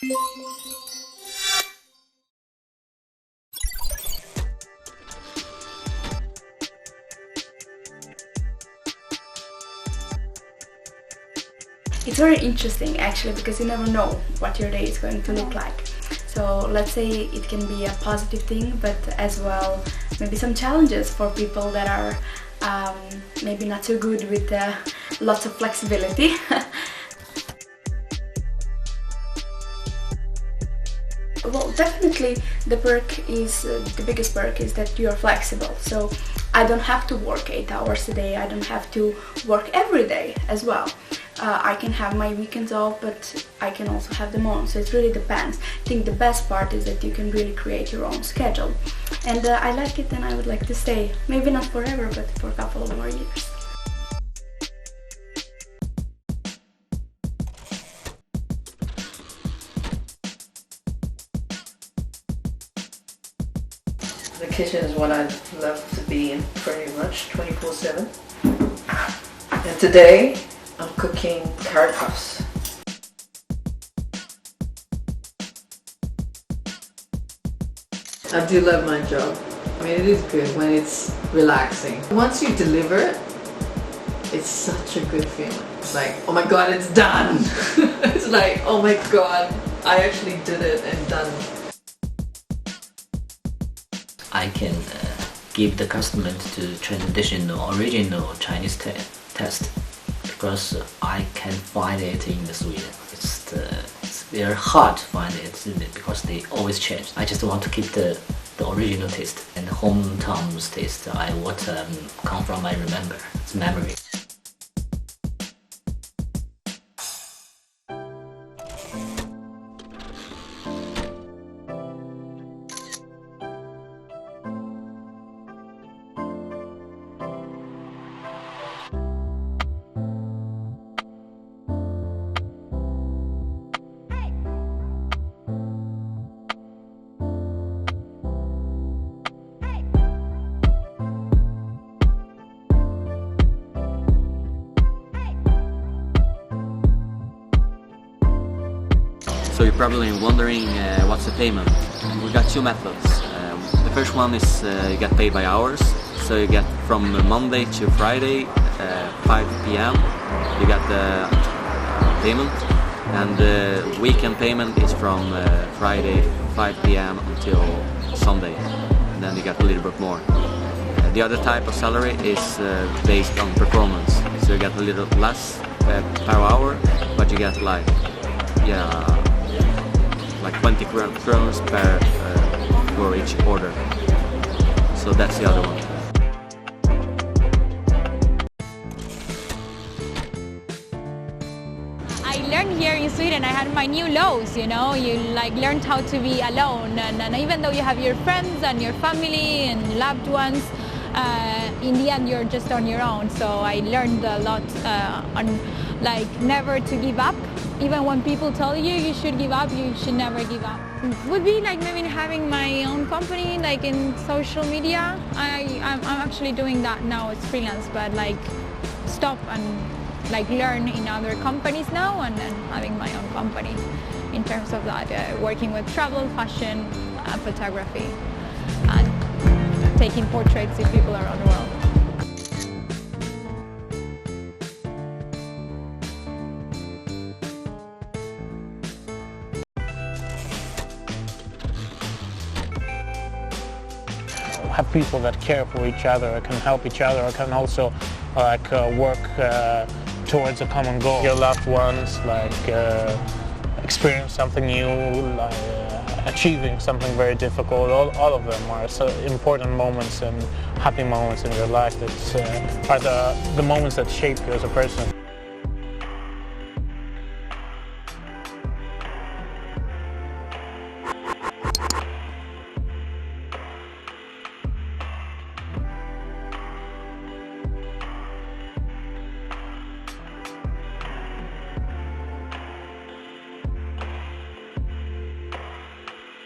It's very interesting actually, because you never know what your day is going to look like. So let's say it can be a positive thing, but as well maybe some challenges for people that are maybe not so good with lots of flexibility. Well, definitely the perk is, the biggest perk is that you are flexible. So I don't have to work 8 hours a day, I don't have to work every day as well. I can have my weekends off, but I can also have them on, so it really depends. I think the best part is that you can really create your own schedule. And I like it, and I would like to stay, maybe not forever, but for a couple of more years. The kitchen is what I love to be in pretty much 24/7. And today I'm cooking carrot puffs. I do love my job. I mean, it is good when it's relaxing. Once you deliver it, it's such a good feeling. It's like, oh my god, it's done! It's like, oh my god, I actually did it and done. I can give the customer the traditional, original Chinese taste, because I can find it in the Sweden. It's very hard to find it because they always change. I just want to keep the original taste and the hometown's taste. What come from, I remember. It's memory. So you're probably wondering what's the payment. We got two methods. The first one is you get paid by hours. So you get from Monday to Friday, 5 p.m. you get the payment, and the weekend payment is from Friday 5 p.m. until Sunday, and then you get a little bit more. The other type of salary is based on performance. So you get a little less per hour, but you get like 20 crowns per for each order. So that's the other one. I learned here in Sweden, I had my new lows, you know, you like learned how to be alone, and even though you have your friends and your family and loved ones, in the end you're just on your own. So I learned a lot on like never to give up. Even when people tell you you should give up, you should never give up. It would be like maybe having my own company, like in social media. I'm actually doing that now as freelance, but like stop and like learn in other companies now, and then having my own company in terms of that, working with travel, fashion, photography, and taking portraits of people around the world. Have people that care for each other, can help each other, can also like work towards a common goal. Your loved ones experience something new, achieving something very difficult. All of them are so important moments and happy moments in your life that are the moments that shape you as a person.